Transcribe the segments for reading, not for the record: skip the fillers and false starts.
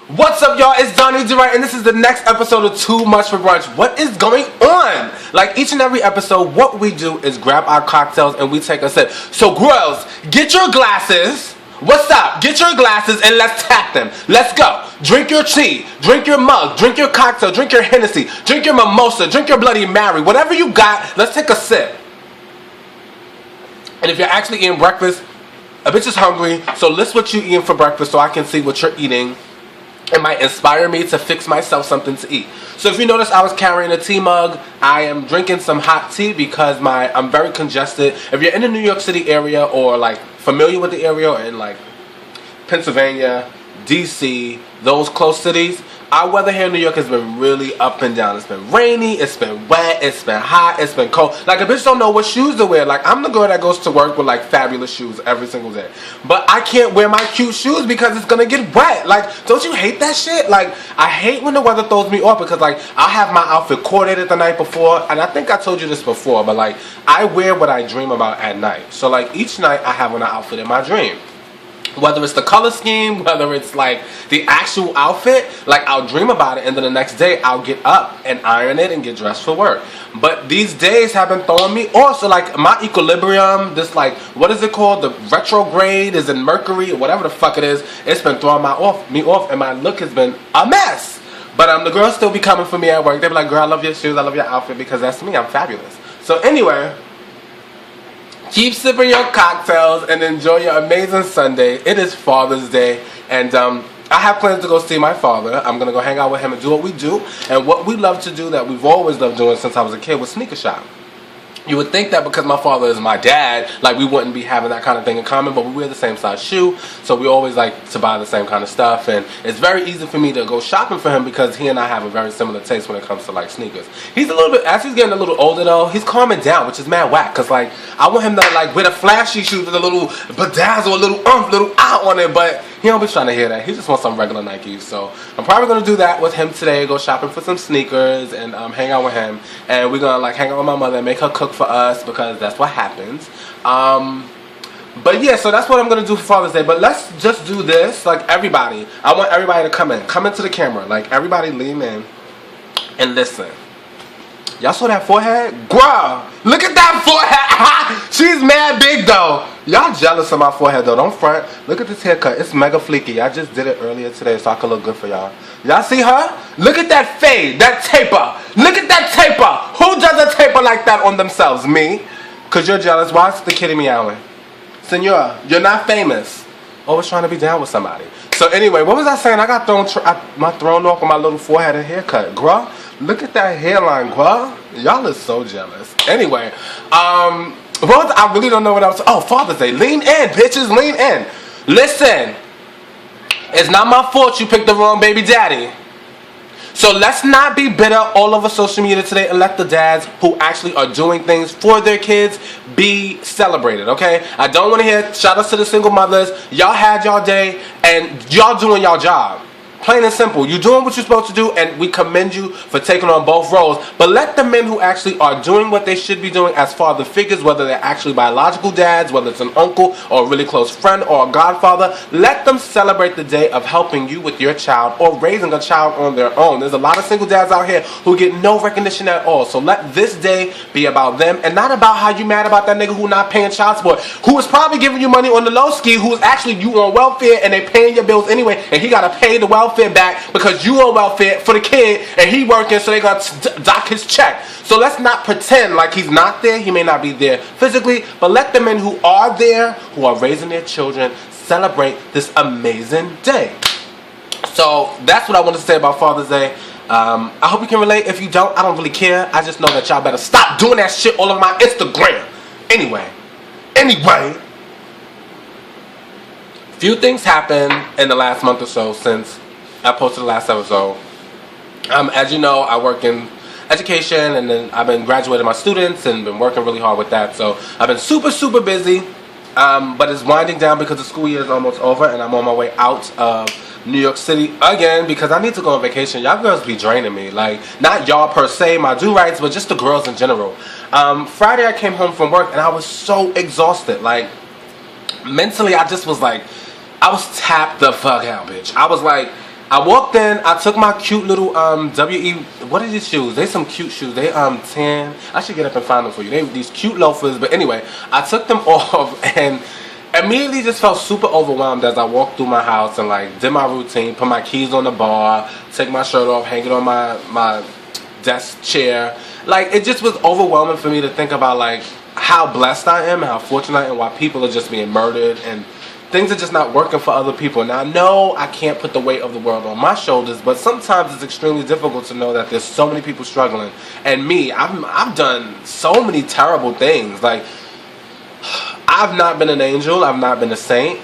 What's up, y'all? It's Donnie, Duright, and this is the next episode of Too Much for Brunch. What is going on? Like each and every episode, what we do is grab our cocktails and we take a sip. So, girls, get your glasses. What's up? Get your glasses and let's tap them. Let's go. Drink your tea, drink your mug, drink your cocktail, drink your Hennessy, drink your mimosa, drink your Bloody Mary. Whatever you got, let's take a sip. And if you're actually eating breakfast, a bitch is hungry, so list what you're eating for breakfast so I can see what you're eating. It might inspire me to fix myself something to eat. So if you notice, I was carrying a tea mug. I am drinking some hot tea because I'm very congested. If you're in the New York City area or like familiar with the area or in like Pennsylvania, DC, those close cities, our weather here in New York has been really up and down. It's been rainy, it's been wet, it's been hot, it's been cold. Like a bitch don't know what shoes to wear. Like I'm the girl that goes to work with like fabulous shoes every single day. But I can't wear my cute shoes because it's gonna get wet. Like, don't you hate that shit? Like, I hate when the weather throws me off because like I have my outfit coordinated the night before, and I think I told you this before, but like I wear what I dream about at night. So like each night I have an outfit in my dream. Whether it's the color scheme, whether it's like the actual outfit, like I'll dream about it and then the next day I'll get up and iron it and get dressed for work. But these days have been throwing me off. So like my equilibrium, this like, what is it called? The retrograde is in Mercury or whatever the fuck it is. It's been throwing me off and my look has been a mess. But the girls still be coming for me at work. They be like, girl, I love your shoes, I love your outfit because that's me, I'm fabulous. So anyway, keep sipping your cocktails and enjoy your amazing Sunday. It is Father's Day, and I have plans to go see my father. I'm going to go hang out with him and do what we do. And what we love to do that we've always loved doing since I was a kid was sneaker shop. You would think that because my father is my dad, like we wouldn't be having that kind of thing in common, but we wear the same size shoe, so we always like to buy the same kind of stuff, and it's very easy for me to go shopping for him because he and I have a very similar taste when it comes to like sneakers. He's a little bit, as he's getting a little older though, he's calming down, which is mad whack, because like I want him to like wear the flashy shoes with a little bedazzle, a little little out on it, but he don't be trying to hear that. He just wants some regular Nikes. So I'm probably gonna do that with him today. Go shopping for some sneakers and hang out with him. And we're gonna like hang out with my mother and make her cook for us because that's what happens. But yeah, so that's what I'm gonna do for Father's Day. But let's just do this. Like everybody, I want everybody to come into the camera. Like everybody lean in and listen. Y'all saw that forehead? Girl, look at that forehead. She's mad big though. Y'all jealous of my forehead though. Don't front. Look at this haircut. It's mega fleeky. I just did it earlier today so I could look good for y'all. Y'all see her? Look at that fade, that taper. Look at that taper. Who does a taper like that on themselves? Me? Because you're jealous. Why is the kitty meowing? Senora, you're not famous. Always trying to be down with somebody. So anyway, what was I saying? I got thrown off with my little forehead and haircut. Girl, look at that hairline, girl. Y'all are so jealous. Anyway, I really don't know what I was. Oh, Father's Day. Lean in, bitches. Lean in. Listen, it's not my fault you picked the wrong baby daddy. So let's not be bitter all over social media today and let the dads who actually are doing things for their kids be celebrated, okay? I don't want to hear shout outs to the single mothers. Y'all had y'all day and y'all doing y'all job. Plain and simple. You're doing what you're supposed to do, and we commend you for taking on both roles. But let the men who actually are doing what they should be doing as father figures, whether they're actually biological dads, whether it's an uncle or a really close friend or a godfather, let them celebrate the day of helping you with your child or raising a child on their own. There's a lot of single dads out here who get no recognition at all. So let this day be about them and not about how you mad about that nigga who not paying child support, who is probably giving you money on the low ski, who is actually you on welfare and they paying your bills anyway, and he got to pay the welfare back because you on welfare for the kid and he working, so they got to dock his check. So let's not pretend like he's not there. He may not be there physically, but let the men who are there, who are raising their children, celebrate this amazing day. So that's what I want to say about Father's Day. I hope you can relate. If you don't, I don't really care. I just know that y'all better stop doing that shit all over my Instagram. Anyway, few things happened in the last month or so since I posted the last episode. As you know, I work in education, and then I've been graduating my students and been working really hard with that. So I've been super busy, but it's winding down because the school year is almost over, and I'm on my way out of New York City again because I need to go on vacation. Y'all girls be draining me. Like, not y'all per se, my Durights, but just the girls in general. Friday I came home from work and I was so exhausted. Like, mentally I just was like, I was tapped the fuck out, bitch. I was like, I walked in, I took my cute little what are these shoes? They some cute shoes. They tan. I should get up and find them for you. They these cute loafers, but anyway, I took them off and immediately just felt super overwhelmed as I walked through my house and like did my routine, put my keys on the bar, take my shirt off, hang it on my desk chair. Like, it just was overwhelming for me to think about like how blessed I am, how fortunate I am, why people are just being murdered and things are just not working for other people. Now, I know I can't put the weight of the world on my shoulders, but sometimes it's extremely difficult to know that there's so many people struggling. And me, I've done so many terrible things. Like, I've not been an angel. I've not been a saint.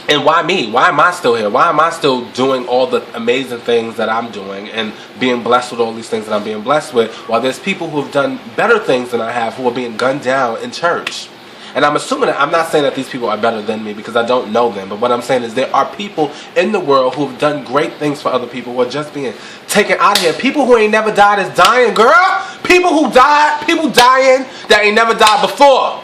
And why me? Why am I still here? Why am I still doing all the amazing things that I'm doing and being blessed with all these things that I'm being blessed with, while there's people who have done better things than I have who are being gunned down in church? And I'm assuming that, I'm not saying that these people are better than me because I don't know them, but what I'm saying is there are people in the world who have done great things for other people who are just being taken out of here. People who ain't never died is dying, girl. People who died, people dying that ain't never died before.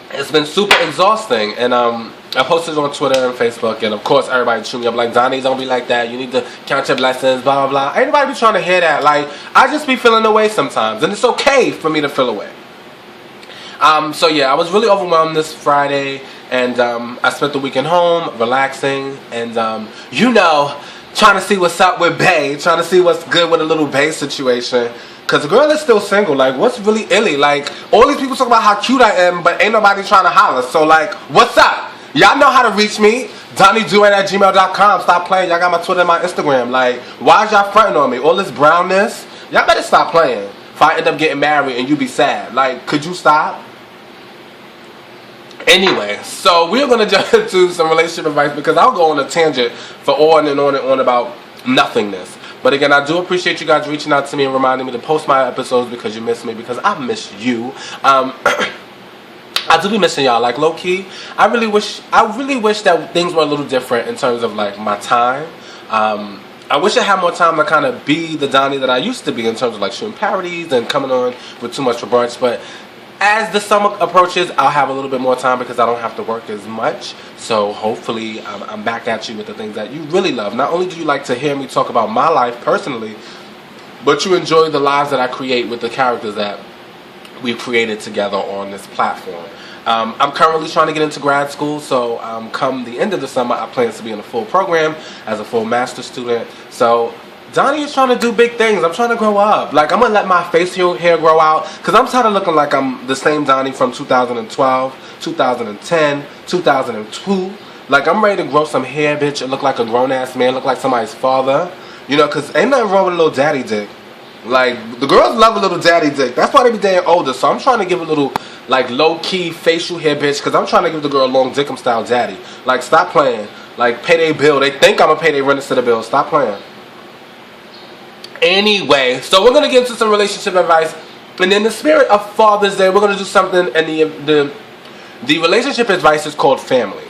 It's been super exhausting, and I posted it on Twitter and Facebook, and of course everybody chewed me up like, Donnie, don't be like that, you need to count your blessings, blah, blah, blah. Ain't nobody be trying to hear that. Like, I just be feeling away sometimes, and it's okay for me to feel away. So yeah, I was really overwhelmed this Friday, and I spent the weekend home, relaxing, and you know, trying to see what's up with Bae, trying to see what's good with a little Bae situation. Because the girl is still single. Like, what's really illy? Like, all these people talk about how cute I am, but ain't nobody trying to holler. So, like, what's up? Y'all know how to reach me. DonnieDuright@gmail.com. Stop playing. Y'all got my Twitter and my Instagram. Like, why is y'all fronting on me? All this brownness? Y'all better stop playing. If I end up getting married and you be sad. Like, could you stop? Anyway, so we're going to jump into some relationship advice because I'll go on a tangent for on and on about nothingness. But again, I do appreciate you guys reaching out to me and reminding me to post my episodes because you miss me, because I miss you. I do be missing y'all. Like, low key, I really wish that things were a little different in terms of like my time. I wish I had more time to kind of be the Donnie that I used to be in terms of like shooting parodies and coming on with Too Much for Brunch. But as the summer approaches, I'll have a little bit more time because I don't have to work as much. So hopefully I'm back at you with the things that you really love. Not only do you like to hear me talk about my life personally, but you enjoy the lives that I create with the characters that we've created together on this platform. I'm currently trying to get into grad school, so come the end of the summer, I plan to be in a full program as a full master's student. So Donnie is trying to do big things. I'm trying to grow up. Like, I'm going to let my facial hair grow out because I'm tired of looking like I'm the same Donnie from 2012, 2010, 2002. Like, I'm ready to grow some hair, bitch, and look like a grown-ass man, look like somebody's father. You know, because ain't nothing wrong with a little daddy dick. Like, the girls love a little daddy dick. That's why they be dating older. So I'm trying to give a little, like, low-key facial hair, bitch, because I'm trying to give the girl a long dickum style daddy. Like, stop playing. Like, pay their bill. They think I'm going to pay their rent instead of bill. Stop playing. Anyway, so we're going to get into some relationship advice. And in the spirit of Father's Day, we're going to do something. And the relationship advice is called family.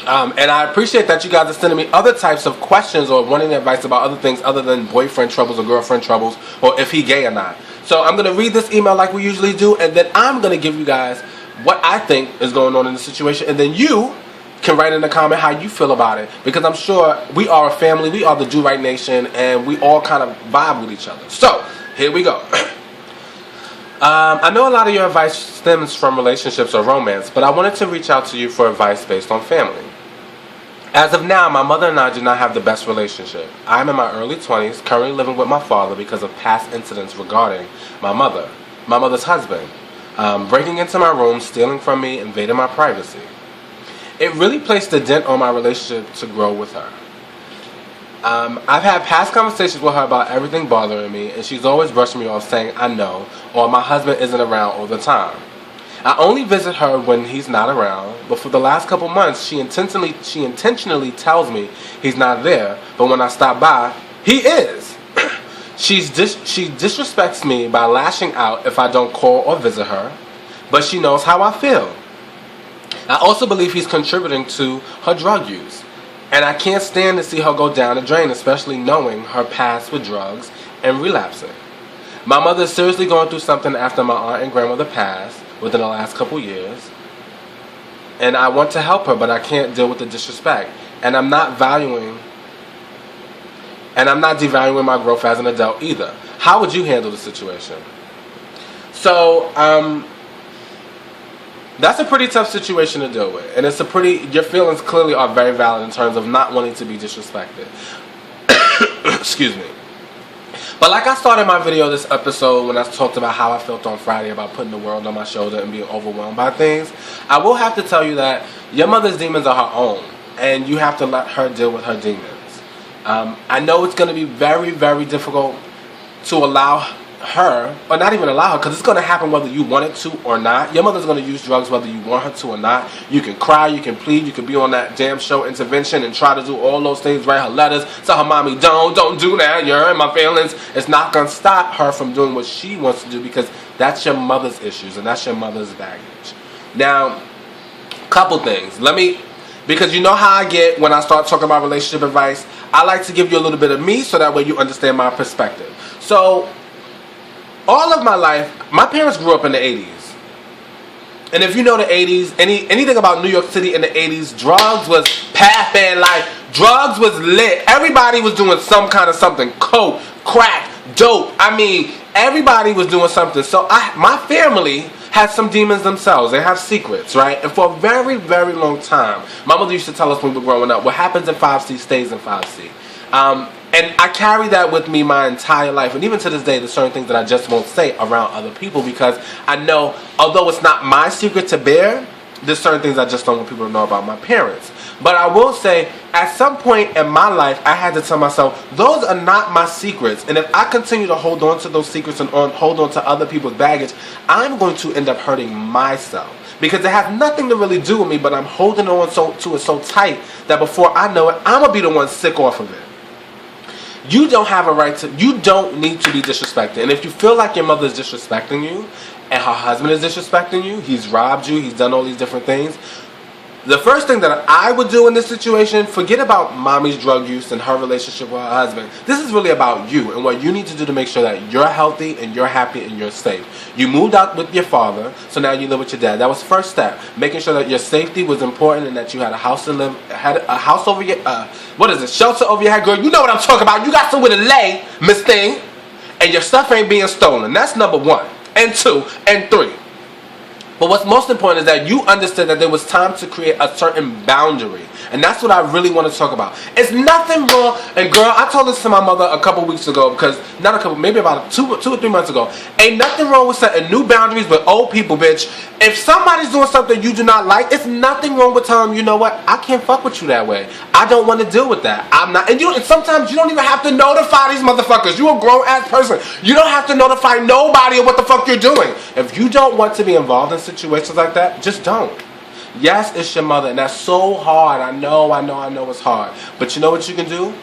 And I appreciate that you guys are sending me other types of questions or wanting advice about other things other than boyfriend troubles or girlfriend troubles or if he gay or not. So I'm going to read this email like we usually do. And then I'm going to give you guys what I think is going on in the situation. And then you can write in the comment how you feel about it, because I'm sure we are a family, we are the Duright Nation, and we all kind of vibe with each other. So, here we go. I know a lot of your advice stems from relationships or romance, but I wanted to reach out to you for advice based on family. As of now, my mother and I do not have the best relationship. I'm in my early 20s, currently living with my father because of past incidents regarding my mother's husband, breaking into my room, stealing from me, invading my privacy. It really placed a dent on my relationship to grow with her. I've had past conversations with her about everything bothering me, and she's always brushing me off saying, I know, or my husband isn't around all the time. I only visit her when he's not around, but for the last couple months, she intentionally tells me he's not there, but when I stop by, he is. She disrespects me by lashing out if I don't call or visit her, but she knows how I feel. I also believe he's contributing to her drug use, and I can't stand to see her go down the drain, especially knowing her past with drugs and relapsing. My mother is seriously going through something after my aunt and grandmother passed within the last couple years, and I want to help her, but I can't deal with the disrespect. and I'm not devaluing my growth as an adult either. How would you handle the situation? So, that's a pretty tough situation to deal with. And your feelings clearly are very valid in terms of not wanting to be disrespected. Excuse me. But like I started my video this episode when I talked about how I felt on Friday about putting the world on my shoulder and being overwhelmed by things, I will have to tell you that your mother's demons are her own, and you have to let her deal with her demons. I know it's going to be very, very difficult to allow her, or not even allow her, because it's going to happen whether you want it to or not. Your mother's going to use drugs whether you want her to or not. You can cry, you can plead, you can be on that damn show Intervention and try to do all those things, write her letters, tell her mommy, don't do that, you're hurting my feelings. It's not going to stop her from doing what she wants to do, because that's your mother's issues and that's your mother's baggage. Now, couple things. Because you know how I get when I start talking about relationship advice, I like to give you a little bit of me so that way you understand my perspective. So, all of my life, my parents grew up in the 80s. And if you know the 80s, anything about New York City in the 80s, drugs was pathing, like, drugs was lit. Everybody was doing some kind of something. Coke, crack, dope. I mean, everybody was doing something. So my family had some demons themselves. They have secrets, right? And for a very, very long time, my mother used to tell us when we were growing up, what happens in 5C stays in 5C. And I carry that with me my entire life. And even to this day, there's certain things that I just won't say around other people, because I know, although it's not my secret to bear, there's certain things I just don't want people to know about my parents. But I will say, at some point in my life, I had to tell myself, those are not my secrets. And if I continue to hold on to those secrets and hold on to other people's baggage, I'm going to end up hurting myself. Because it has nothing to really do with me, but I'm holding on to it so tight that before I know it, I'm going to be the one sick off of it. You don't have a right to, you don't need to be disrespected. And if you feel like your mother is disrespecting you, and her husband is disrespecting you, he's robbed you, he's done all these different things, the first thing that I would do in this situation, forget about mommy's drug use and her relationship with her husband. This is really about you and what you need to do to make sure that you're healthy and you're happy and you're safe. You moved out with your father, so now you live with your dad. That was the first step. Making sure that your safety was important and that you had a house to live, had a house over your, shelter over your head. Girl, you know what I'm talking about. You got somewhere to lay, Miss Thing, and your stuff ain't being stolen. That's number 1, and 2, and 3. But what's most important is that you understood that there was time to create a certain boundary. And that's what I really want to talk about. It's nothing wrong. And girl, I told this to my mother a couple weeks ago, because, maybe about two or 3 months ago. Ain't nothing wrong with setting new boundaries with old people, bitch. If somebody's doing something you do not like, it's nothing wrong with telling them, you know what, I can't fuck with you that way. I don't want to deal with that. I'm not. And sometimes you don't even have to notify these motherfuckers. You're a grown ass person. You don't have to notify nobody of what the fuck you're doing. If you don't want to be involved in situations like that, just don't. Yes, it's your mother, and that's so hard. I know it's hard. But you know what you can do?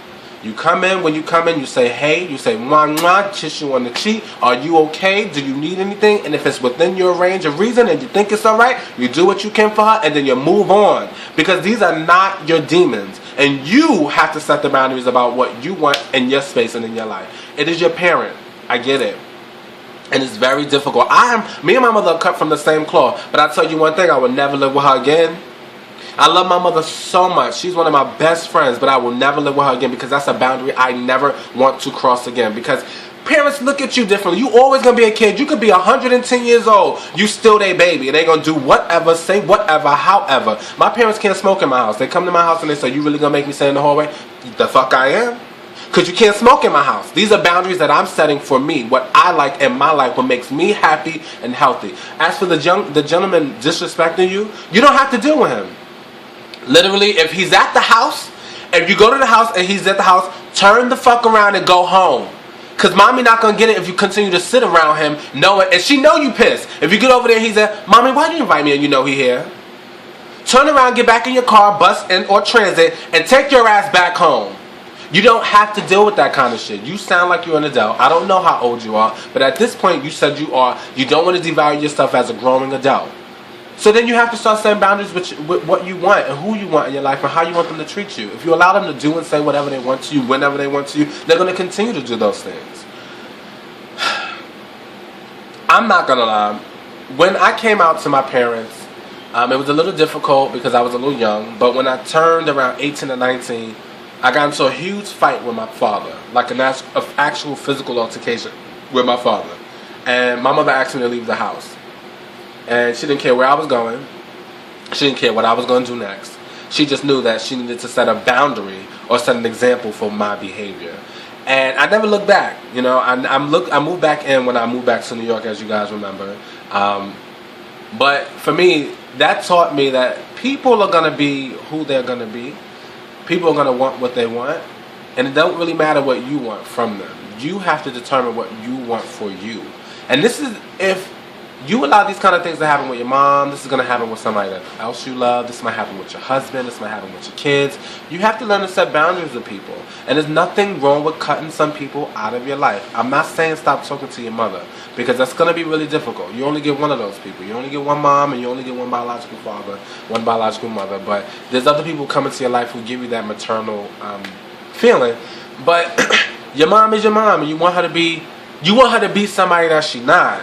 You come in, when you come in, you say, hey, you say, mwah, mwah, kiss you on the cheek. Are you okay? Do you need anything? And if it's within your range of reason and you think it's alright, you do what you can for her, and then you move on. Because these are not your demons. And you have to set the boundaries about what you want in your space and in your life. It is your parent. I get it. And it's very difficult. Me and my mother are cut from the same cloth. But I tell you one thing, I would never live with her again. I love my mother so much. She's one of my best friends, but I will never live with her again, because that's a boundary I never want to cross again. Because parents look at you differently. You always going to be a kid. You could be 110 years old. You still their baby. And they're going to do whatever, say whatever, however. My parents can't smoke in my house. They come to my house and they say, you really going to make me sit in the hallway? The fuck I am. Because you can't smoke in my house. These are boundaries that I'm setting for me. What I like in my life, what makes me happy and healthy. As for the gentleman disrespecting you, you don't have to deal with him. Literally, if he's at the house, if you go to the house and he's at the house, turn the fuck around and go home. Because mommy not going to get it if you continue to sit around him knowing, and she know you pissed. If you get over there and he's there, mommy, why did you invite me and you know he here? Turn around, get back in your car, bus, or transit, and take your ass back home. You don't have to deal with that kind of shit. You sound like you're an adult. I don't know how old you are, but at this point you said you are. You don't want to devalue yourself as a growing adult. So then you have to start setting boundaries with what you want and who you want in your life and how you want them to treat you. If you allow them to do and say whatever they want to you, whenever they want to you, they're going to continue to do those things. I'm not going to lie. When I came out to my parents, It was a little difficult because I was a little young, but when I turned around 18 or 19, I got into a huge fight with my father, like an actual physical altercation with my father. And my mother asked me to leave the house. And she didn't care where I was going. She didn't care what I was going to do next. She just knew that she needed to set a boundary or set an example for my behavior. And I never looked back. You know, I moved back in when I moved back to New York, as you guys remember. But for me, that taught me that people are going to be who they're going to be. People are going to want what they want. And it don't really matter what you want from them. You have to determine what you want for you. And this is, if you allow these kind of things to happen with your mom, this is going to happen with somebody else you love. This might happen with your husband. This might happen with your kids. You have to learn to set boundaries with people. And there's nothing wrong with cutting some people out of your life. I'm not saying stop talking to your mother, because that's going to be really difficult. You only get one of those people. You only get one mom, and you only get one biological father, one biological mother. But there's other people coming to your life who give you that maternal feeling. But your mom is your mom, and you want her to be somebody that she's not.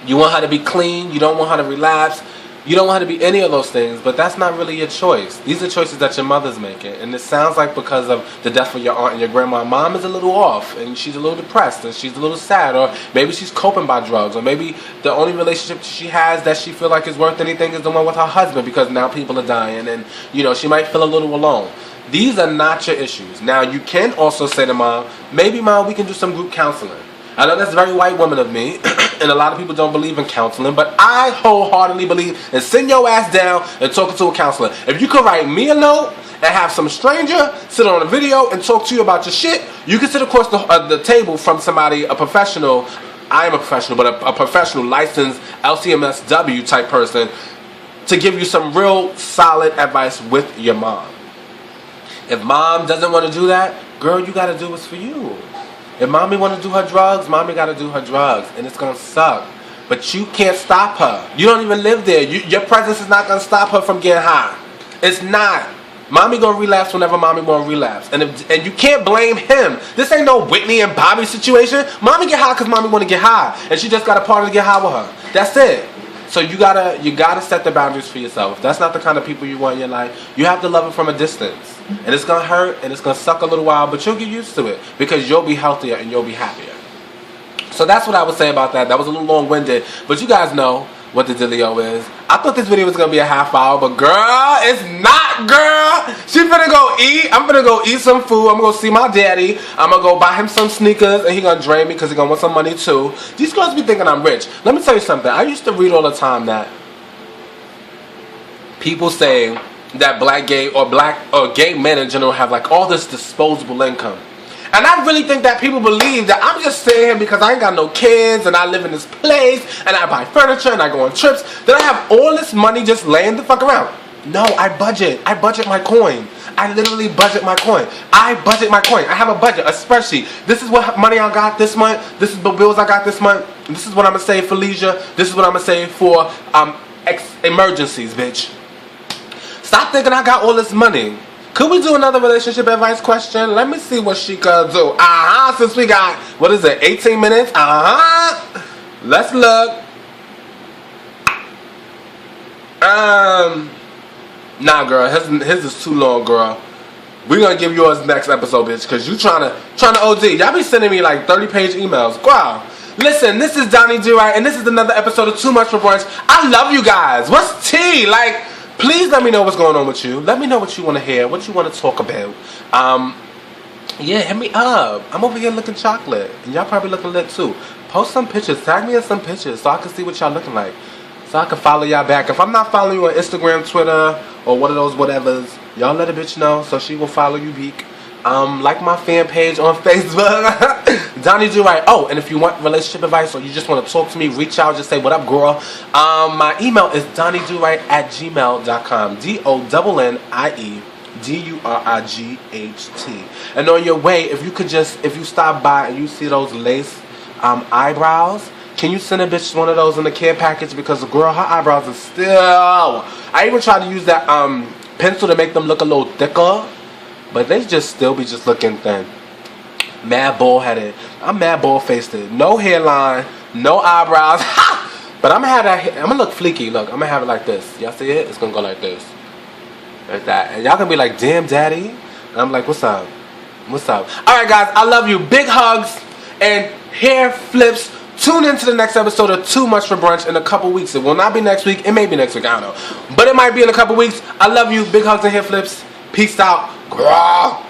You want her to be clean. You don't want her to relapse. You don't want her to be any of those things, but that's not really your choice. These are choices that your mother's making. And it sounds like because of the death of your aunt and your grandma, mom is a little off, and she's a little depressed, and she's a little sad, or maybe she's coping by drugs, or maybe the only relationship she has that she feel like is worth anything is the one with her husband, because now people are dying, and, you know, she might feel a little alone. These are not your issues. Now, you can also say to mom, maybe, mom, we can do some group counseling. I know that's very white woman of me, and a lot of people don't believe in counseling, but I wholeheartedly believe in sitting your ass down and talking to a counselor. If you could write me a note and have some stranger sit on a video and talk to you about your shit, you can sit across the table from somebody, a professional. I am a professional, but a professional licensed LCMSW type person to give you some real solid advice with your mom. If mom doesn't want to do that, girl, you got to do what's for you. If mommy want to do her drugs, mommy got to do her drugs. And it's going to suck. But you can't stop her. You don't even live there. Your presence is not going to stop her from getting high. It's not. Mommy going to relapse whenever mommy want to relapse. And you can't blame him. This ain't no Whitney and Bobby situation. Mommy get high because mommy want to get high. And she just got a partner to get high with her. That's it. So you gotta set the boundaries for yourself. If that's not the kind of people you want in your life, you have to love it from a distance. And it's gonna hurt and it's gonna suck a little while, but you'll get used to it because you'll be healthier and you'll be happier. So that's what I would say about that. That was a little long-winded, but you guys know what the dealio is. I thought this video was gonna be a half hour, but girl, it's not, girl. She finna go eat. I'm finna go eat some food. I'm gonna go see my daddy. I'm gonna go buy him some sneakers, and he gonna drain me because he gonna want some money too. These girls be thinking I'm rich. Let me tell you something. I used to read all the time that people say that black gay men in general have like all this disposable income. And I really think that people believe that I'm just sitting here because I ain't got no kids and I live in this place and I buy furniture and I go on trips, that I have all this money just laying the fuck around. No, I budget. I budget my coin. I literally budget my coin. I budget my coin. I have a budget, a spreadsheet. This is what money I got this month. This is the bills I got this month. This is what I'm going to save for leisure. This is what I'm going to save for emergencies, bitch. Stop thinking I got all this money. Could we do another relationship advice question? Let me see what she could do. Since we got, 18 minutes? Let's look. Nah, girl, his is too long, girl. We're gonna give yours next episode, bitch, because you trying to OD. Y'all be sending me like 30-page emails. Wow. Listen, this is Donnie Duright, and this is another episode of Too Much for Brunch. I love you guys. What's tea? Like, please let me know what's going on with you. Let me know what you want to hear, what you want to talk about. Yeah, hit me up. I'm over here looking chocolate, and y'all probably looking lit too. Post some pictures. Tag me in some pictures so I can see what y'all looking like. So I can follow y'all back. If I'm not following you on Instagram, Twitter, or one of those whatevers, y'all let a bitch know so she will follow you back. Like my fan page on Facebook, Donnie Duright. Oh, and if you want relationship advice or you just want to talk to me, reach out, just say, what up, girl? My email is donnieduright@gmail.com. DONNIEDURIGHT. And on your way, if you stop by and you see those lace eyebrows, can you send a bitch one of those in the care package? Because, girl, her eyebrows are still... I even tried to use that pencil to make them look a little thicker, but they just still be just looking thin. Mad bald-headed. I'm mad bald-faced. No hairline, no eyebrows. But I'm gonna have that. I'm gonna look fleeky. Look, I'm gonna have it like this. Y'all see it? It's gonna go like this, like that. And y'all gonna be like, "Damn, daddy." And I'm like, "What's up? What's up?" All right, guys. I love you. Big hugs and hair flips. Tune into the next episode of Too Much for Brunch in a couple weeks. It will not be next week. It may be next week. I don't know. But it might be in a couple weeks. I love you. Big hugs and hair flips. Peace out. Grah.